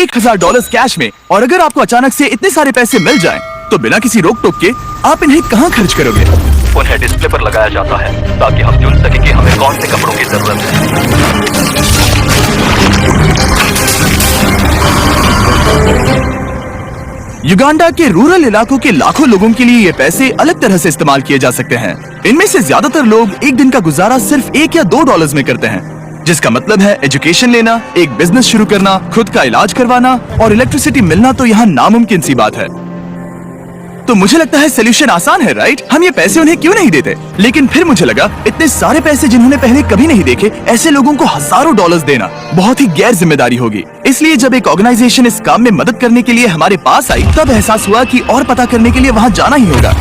$1000 cash में। और अगर आपको अचानक से इतने सारे पैसे मिल जाएं, तो बिना किसी रोक टोक के आप इन्हें कहाँ खर्च करोगे? उन्हें डिस्प्ले पर लगाया जाता है ताकि हम चुन सके कि हमें कौन से कपड़ों की जरूरत है। युगांडा के रूरल इलाकों के लाखों लोगों के लिए ये पैसे अलग तरह से इस्तेमाल किए जा सकते हैं। इनमें से ज्यादातर लोग एक दिन का गुजारा सिर्फ $1 या $2 में करते हैं, जिसका मतलब है एजुकेशन लेना, एक बिजनेस शुरू करना, खुद का इलाज करवाना और इलेक्ट्रिसिटी मिलना तो यहाँ नामुमकिन सी बात है। तो मुझे लगता है सोल्यूशन आसान है, राइट? हम ये पैसे उन्हें क्यों नहीं देते? लेकिन फिर मुझे लगा इतने सारे पैसे जिन्होंने पहले कभी नहीं देखे, ऐसे लोगों को हजारों डॉलर्स देना बहुत ही गैर जिम्मेदारी होगी। इसलिए जब एक ऑर्गेनाइजेशन इस काम में मदद करने के लिए हमारे पास आई, तब एहसास हुआ कि और पता करने के लिए वहाँ जाना ही होगा।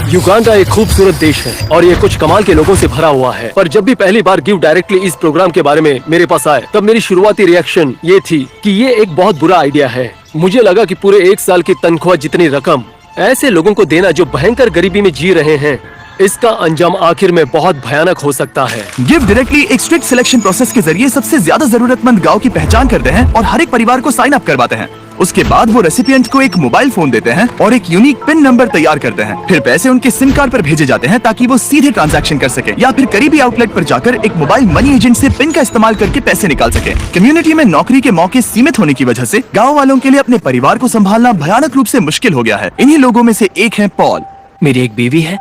युगांडा एक खूबसूरत देश है और ये कुछ कमाल के लोगों से भरा हुआ है। पर जब भी पहली बार गिव डायरेक्टली इस प्रोग्राम के बारे में मेरे पास आए, तब मेरी शुरुआती रिएक्शन ये थी कि ये एक बहुत बुरा आइडिया है। मुझे लगा कि पूरे 1 साल की तनख्वाह जितनी रकम ऐसे लोगों को देना जो भयंकर गरीबी में जी रहे हैं, इसका अंजाम आखिर में बहुत भयानक हो सकता है। गिव डायरेक्टली एक स्ट्रिक्ट सिलेक्शन प्रोसेस के जरिए सबसे ज्यादा जरूरतमंद गांव की पहचान करते हैं और हर एक परिवार को साइन अप करवाते हैं। उसके बाद वो रेसिपिएंट को एक मोबाइल फोन देते हैं और एक यूनिक पिन नंबर तैयार करते हैं। फिर पैसे उनके सिम कार्ड पर भेजे जाते हैं ताकि वो सीधे ट्रांजैक्शन कर सके या फिर करीबी आउटलेट पर जाकर एक मोबाइल मनी एजेंट से पिन का इस्तेमाल करके पैसे निकाल सके। कम्युनिटी में नौकरी के मौके सीमित होने की वजह से गाँव वालों के लिए अपने परिवार को संभालना भयानक रूप से मुश्किल हो गया है। इन्हीं लोगों में से एक है पॉल। मेरी एक बीवी है,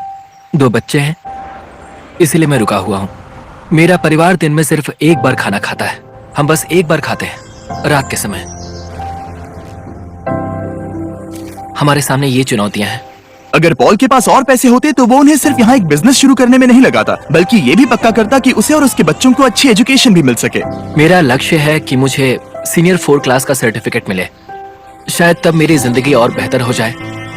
2 बच्चे हैं, इसलिए मैं रुका हुआ हूँ। मेरा परिवार दिन में सिर्फ एक बार खाना खाता है। हम बस एक बार खाते हैं, रात के समय। हमारे सामने ये चुनौतियां हैं। अगर पॉल के पास और पैसे होते तो वो उन्हें सिर्फ यहाँ एक बिजनेस शुरू करने में नहीं लगाता, बल्कि ये भी पक्का करता कि उसे और उसके बच्चों को अच्छी एजुकेशन भी मिल सके। मेरा लक्ष्य है कि मुझे सीनियर 4 क्लास का सर्टिफिकेट मिले। शायद तब मेरी जिंदगी और बेहतर हो जाए।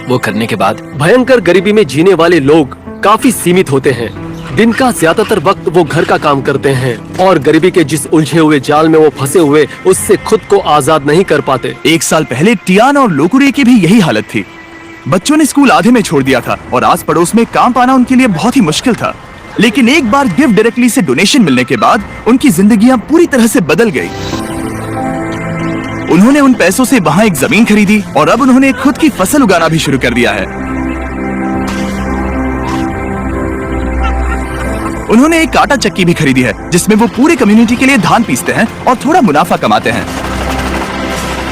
वो करने के बाद भयंकर गरीबी में जीने वाले लोग काफी सीमित होते हैं। दिन का ज्यादातर वक्त वो घर का काम करते हैं और गरीबी के जिस उलझे हुए जाल में वो फंसे हुए, उससे खुद को आजाद नहीं कर पाते। 1 साल पहले टियान और लोकुरे की भी यही हालत थी। बच्चों ने स्कूल आधे में छोड़ दिया था और आस पड़ोस में काम पाना उनके लिए बहुत ही मुश्किल था। लेकिन एक बार गिव डायरेक्टली से डोनेशन मिलने के बाद उनकी जिंदगियां पूरी तरह से बदल गई। उन्होंने उन पैसों से वहाँ एक जमीन खरीदी और अब उन्होंने खुद की फसल उगाना भी शुरू कर दिया है। उन्होंने एक आटा चक्की भी खरीदी है जिसमें वो पूरे कम्युनिटी के लिए धान पीसते हैं और थोड़ा मुनाफा कमाते हैं।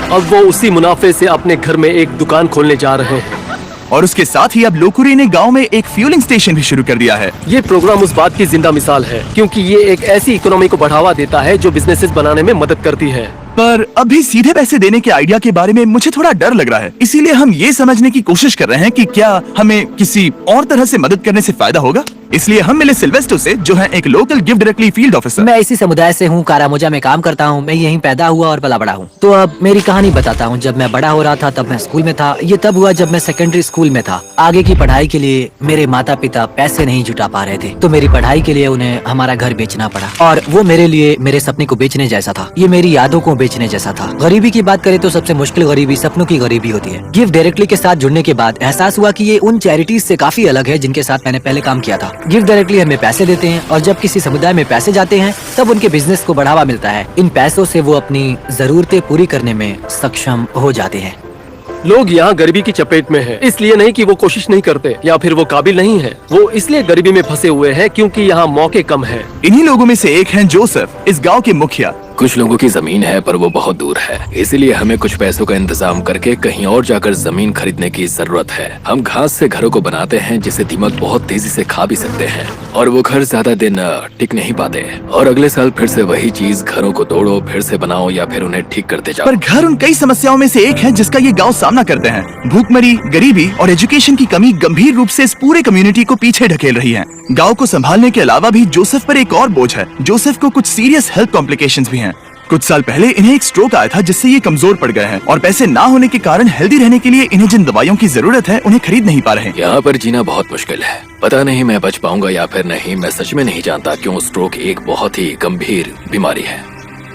अब वो उसी मुनाफे से अपने घर में एक दुकान खोलने जा रहे हैं। और उसके साथ ही अब लोकुरे ने गांव में एक फ्यूलिंग स्टेशन भी शुरू कर दिया है। ये प्रोग्राम उस बात की जिंदा मिसाल है, क्योंकि ये एक ऐसी इकोनॉमी को बढ़ावा देता है जो बिजनेसेस बनाने में मदद करती है। पर अभी सीधे पैसे देने के आइडिया के बारे में मुझे थोड़ा डर लग रहा है। इसीलिए हम ये समझने की कोशिश कर रहे हैं कि क्या हमें किसी और तरह से मदद करने से फायदा होगा। इसलिए हम मिले सिल्वेस्टो से, जो है एक local give directly field officer. मैं इसी समुदाय से हूँ, कारामोजा में काम करता हूँ। मैं यहीं पैदा हुआ और पला बड़ा हूँ। तो अब मेरी कहानी बताता हूँ। जब मैं बड़ा हो रहा था तब मैं स्कूल में था। ये तब हुआ जब मैं सेकेंडरी स्कूल में था। आगे की पढ़ाई के लिए मेरे माता पिता पैसे नहीं जुटा पा रहे थे, तो मेरी पढ़ाई के लिए उन्हें हमारा घर बेचना पड़ा। और वो मेरे लिए मेरे सपने को बेचने जैसा था। ये मेरी यादों को बेचने जैसा था। गरीबी की बात करें तो सबसे मुश्किल गरीबी सपनों की गरीबी होती है। गिव डायरेक्टली के साथ जुड़ने के बाद एहसास हुआ कि ये उन चैरिटीज से काफी अलग है जिनके साथ मैंने पहले काम किया था। गिव डायरेक्टली हमें पैसे देते हैं और जब किसी समुदाय में पैसे जाते हैं तब उनके बिजनेस को बढ़ावा मिलता है। इन पैसों से वो अपनी जरूरतें पूरी करने में सक्षम हो जाते हैं। लोग यहाँ गरीबी की चपेट में हैं, इसलिए नहीं कि वो कोशिश नहीं करते या फिर वो काबिल नहीं है। वो इसलिए गरीबी में फंसे हुए हैं क्योंकि यहाँ मौके कम हैं। इन्हीं लोगों में से एक हैं जोसेफ, इस गांव के मुखिया। कुछ लोगों की जमीन है पर वो बहुत दूर है, इसीलिए हमें कुछ पैसों का इंतजाम करके कहीं और जाकर जमीन खरीदने की जरूरत है। हम घास से घरों को बनाते हैं जिसे दीमक बहुत तेजी से खा भी सकते हैं और वो घर ज्यादा दिन टिक नहीं पाते। और अगले साल फिर से वही चीज, घरों को तोड़ो, फिर से बनाओ या फिर उन्हें ठीक करते जाओ। पर घर उन कई समस्याओं में से एक है जिसका ये गांव सामना करते हैं। भूखमरी, गरीबी और एजुकेशन की कमी गंभीर रूप से इस पूरे कम्युनिटी को पीछे ढकेल रही है। गांव को संभालने के अलावा भी जोसेफ पर एक और बोझ है। जोसेफ को कुछ सीरियस हेल्थ कॉम्प्लिकेशंस भी हैं। कुछ साल पहले इन्हें एक स्ट्रोक आया था जिससे ये कमजोर पड़ गए हैं और पैसे ना होने के कारण हेल्दी रहने के लिए इन्हें जिन दवाइयों की जरूरत है उन्हें खरीद नहीं पा रहे। यहाँ पर जीना बहुत मुश्किल है। पता नहीं मैं बच पाऊंगा या फिर नहीं। मैं सच में नहीं जानता क्यों स्ट्रोक एक बहुत ही गंभीर बीमारी है।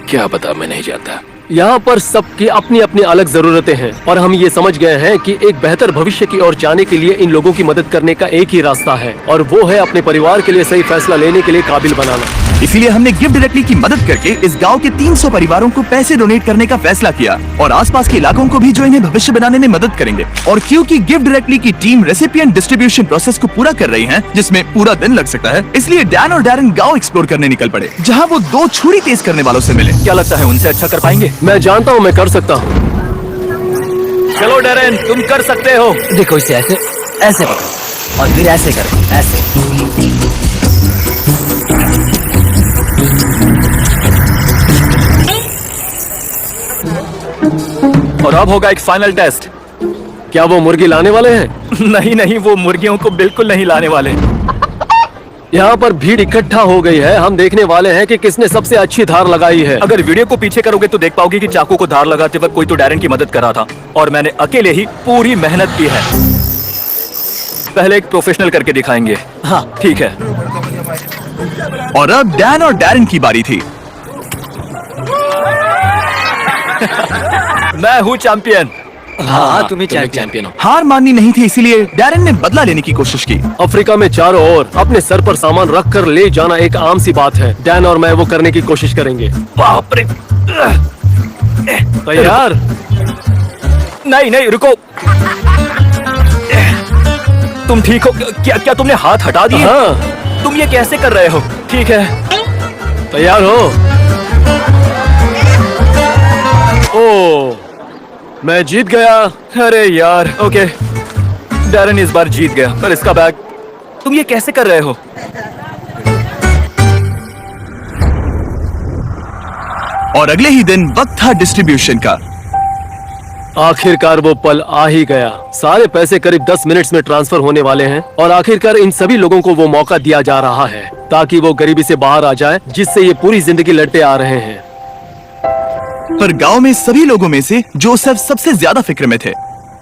क्या पता, मैं नहीं जानता। यहाँ पर सबकी अपनी अपनी अलग जरूरतें हैं और हम ये समझ गए हैं कि एक बेहतर भविष्य की ओर जाने के लिए इन लोगों की मदद करने का एक ही रास्ता है और वो है अपने परिवार के लिए सही फैसला लेने के लिए काबिल बनाना। इसीलिए हमने गिफ्ट डायरेक्टली की मदद करके इस गांव के 300 परिवारों को पैसे डोनेट करने का फैसला किया और आसपास के इलाकों को भी जो इन्हें भविष्य बनाने में मदद करेंगे। और क्योंकि गिफ्ट डायरेक्टली की टीम रेसिपिएंट डिस्ट्रीब्यूशन प्रोसेस को पूरा कर रही है, जिसमें पूरा दिन लग सकता है, इसलिए डैन और डैरेन गाँव एक्सप्लोर करने निकल पड़े, जहाँ वो 2 छुरी तेज करने वालों से मिले। क्या लगता है उनसे अच्छा कर पाएंगे? मैं जानता हूँ मैं कर सकता हूँ। चलो डैरेन, तुम कर सकते हो। देखो इसे ऐसे ऐसे पकड़ो और फिर ऐसे करो, ऐसे। और अब होगा एक फाइनल टेस्ट। क्या वो मुर्गी लाने वाले हैं? नहीं नहीं, वो मुर्गियों को बिल्कुल नहीं लाने वाले। यहाँ पर भीड़ इकट्ठा हो गई है। हम देखने वाले हैं कि किसने सबसे अच्छी धार लगाई है। अगर वीडियो को पीछे करोगे तो देख पाओगे कि चाकू को धार लगाते वक्त कोई तो डैरेन की मदद कर रहा था और मैंने अकेले ही पूरी मेहनत की है। पहले एक प्रोफेशनल करके दिखाएंगे। हाँ ठीक है। और अब डैन और डैरेन की बारी थी। मैं हूँ चैंपियन। हाँ तुम्हें तुम एक चैंपियन। चैंपियन हो। हार माननी नहीं थी, इसीलिए डैरेन ने बदला लेने की कोशिश की। अफ्रीका में चारों ओर अपने सर पर सामान रख कर ले जाना एक आम सी बात है। डैन और मैं वो करने की कोशिश करेंगे। बाप रे। तैयार? नहीं नहीं, रुको। तुम ठीक हो? क्या क्या तुमने हाथ हटा दिए? हाँ। तुम ये कैसे कर रहे हो? ठीक है। तैयार हो? ओ, मैं जीत गया। अरे यार, ओके। डैरेन इस बार जीत गया, पर इसका बैग। तुम ये कैसे कर रहे हो? और अगले ही दिन वक्त था डिस्ट्रीब्यूशन का। आखिरकार वो पल आ ही गया। सारे पैसे करीब 10 मिनट्स में ट्रांसफर होने वाले हैं और आखिरकार इन सभी लोगों को वो मौका दिया जा रहा है ताकि वो गरीबी से बाहर आ जाए, जिससे ये पूरी जिंदगी लड़ते आ रहे हैं। पर गांव में सभी लोगों में से जोसेफ सबसे ज्यादा फिक्र में थे।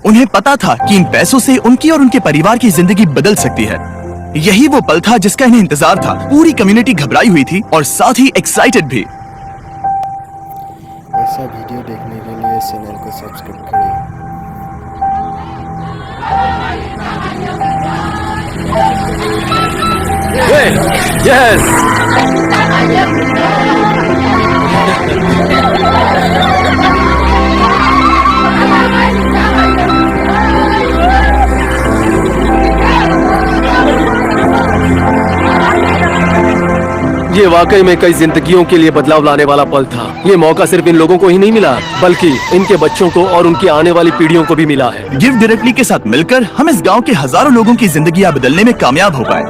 उन्हें पता था कि इन पैसों से उनकी और उनके परिवार की जिंदगी बदल सकती है। यही वो पल था जिसका इन्हें इंतजार था। पूरी कम्युनिटी घबराई हुई थी और साथ ही एक्साइटेड भी। ऐसा वीडियो देखने के लिए चैनल को सब्सक्राइब करें। यस। ये वाकई में कई जिंदगियों के लिए बदलाव लाने वाला पल था। ये मौका सिर्फ इन लोगों को ही नहीं मिला, बल्कि इनके बच्चों को और उनकी आने वाली पीढ़ियों को भी मिला है। गिफ्ट डायरेक्टली के साथ मिलकर हम इस गांव के हजारों लोगों की जिंदगियां बदलने में कामयाब हो पाए।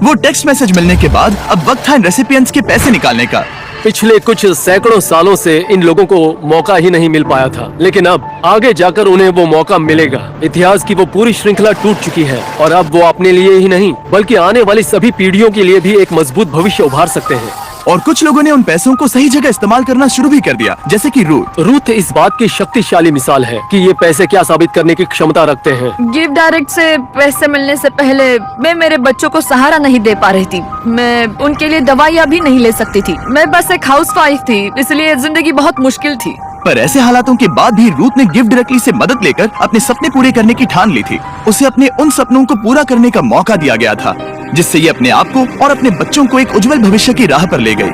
वो टेक्स्ट मैसेज मिलने के बाद अब वक्त था इन रेसिपिएंट्स के पैसे निकालने का। पिछले कुछ सैकड़ों सालों से इन लोगों को मौका ही नहीं मिल पाया था, लेकिन अब आगे जाकर उन्हें वो मौका मिलेगा। इतिहास की वो पूरी श्रृंखला टूट चुकी है और अब वो अपने लिए ही नहीं बल्कि आने वाली सभी पीढ़ियों के लिए भी एक मजबूत भविष्य उभार सकते हैं। और कुछ लोगों ने उन पैसों को सही जगह इस्तेमाल करना शुरू भी कर दिया, जैसे कि रूथ इस बात की शक्तिशाली मिसाल है कि ये पैसे क्या साबित करने की क्षमता रखते हैं। गिफ्ट डायरेक्ट से पैसे मिलने से पहले मैं मेरे बच्चों को सहारा नहीं दे पा रही थी। मैं उनके लिए दवाइयाँ भी नहीं ले सकती थी। मैं बस एक हाउसवाइफ थी, इसलिए जिंदगी बहुत मुश्किल थी। पर ऐसे हालातों के बाद भी रूथ ने गिफ्ट डायरेक्टली से मदद लेकर अपने सपने पूरे करने की ठान ली थी। उसे अपने उन सपनों को पूरा करने का मौका दिया गया था, जिससे ये अपने आप को और अपने बच्चों को एक उज्जवल भविष्य की राह पर ले गई।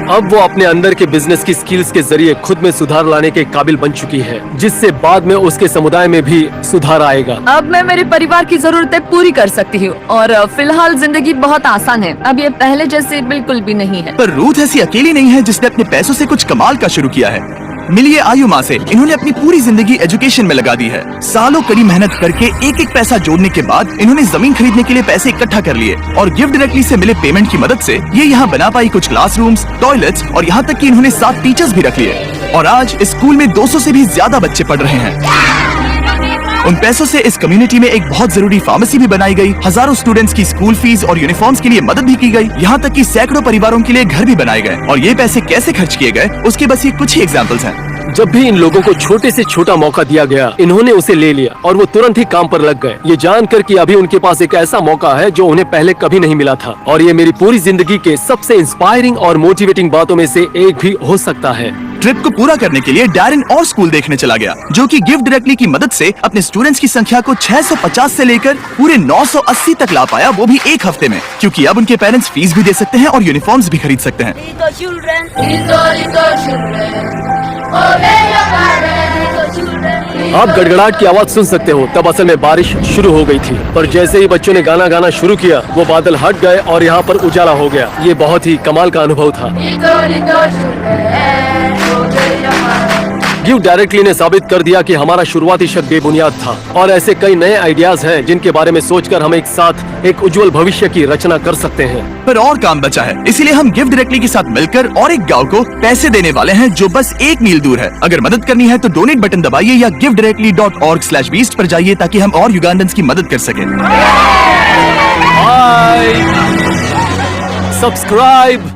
अब वो अपने अंदर के बिजनेस की स्किल्स के जरिए खुद में सुधार लाने के काबिल बन चुकी है, जिससे बाद में उसके समुदाय में भी सुधार आएगा। अब मैं मेरे परिवार की जरूरतें पूरी कर सकती हूँ और फिलहाल जिंदगी बहुत आसान है। अब ये पहले जैसे बिल्कुल भी नहीं है। पर रूथ ऐसी अकेली नहीं है जिसने अपने पैसों से कुछ कमाल का शुरू किया है। मिलिए आयु माँ से इन्होंने अपनी पूरी जिंदगी एजुकेशन में लगा दी है। सालों कड़ी मेहनत करके एक एक पैसा जोड़ने के बाद इन्होंने जमीन खरीदने के लिए पैसे इकट्ठा कर लिए और गिफ्ट डायरेक्टली से मिले पेमेंट की मदद से ये यहाँ बना पाई कुछ क्लासरूम्स, टॉयलेट्स और यहाँ तक कि इन्होंने 7 टीचर्स भी रख लिए और आज इस स्कूल में 200 से भी ज्यादा बच्चे पढ़ रहे हैं। उन पैसों से इस कम्युनिटी में एक बहुत जरूरी फार्मेसी भी बनाई गई, हजारों स्टूडेंट्स की स्कूल फीस और यूनिफॉर्म्स के लिए मदद भी की गई, यहाँ तक कि सैकड़ों परिवारों के लिए घर भी बनाए गए। और ये पैसे कैसे खर्च किए गए उसके बस ये कुछ ही एग्जाम्पल्स हैं। जब भी इन लोगों को छोटे से छोटा मौका दिया गया, इन्होंने उसे ले लिया और वो तुरंत ही काम पर लग गए, ये जानकर कि अभी उनके पास एक ऐसा मौका है जो उन्हें पहले कभी नहीं मिला था। और ये मेरी पूरी जिंदगी के सबसे इंस्पायरिंग और मोटिवेटिंग बातों में से एक भी हो सकता है। ट्रिप को पूरा करने के लिए डैरेन और स्कूल देखने चला गया, जो कि गिव डायरेक्टली की मदद से अपने स्टूडेंट्स की संख्या को 650 से लेकर पूरे 980 तक ला पाया, वो भी एक हफ्ते में, क्योंकि अब उनके पेरेंट्स फीस भी दे सकते हैं और यूनिफॉर्म्स भी खरीद सकते हैं। Little children, little children, obey your parents, little children. आप गड़गड़ाहट की आवाज सुन सकते हो, तब असल में बारिश शुरू हो गई थी। पर जैसे ही बच्चों ने गाना गाना शुरू किया, वो बादल हट गए और यहाँ पर उजाला हो गया। ये बहुत ही कमाल का अनुभव था। Little children, obey your parents. Give directly ने साबित कर दिया कि हमारा शुरुआती शक बेबुनियाद था और ऐसे कई नए आइडियाज हैं जिनके बारे में सोचकर हम एक साथ एक उज्जवल भविष्य की रचना कर सकते हैं। पर और काम बचा है, इसीलिए हम गिव डायरेक्टली के साथ मिलकर और एक गांव को पैसे देने वाले हैं जो बस 1 मील दूर है। अगर मदद करनी है तो डोनेट बटन दबाइए या givedirectly.org/beast पर जाइए ताकि हम और युगांडन्स की मदद कर सकें। सब्सक्राइब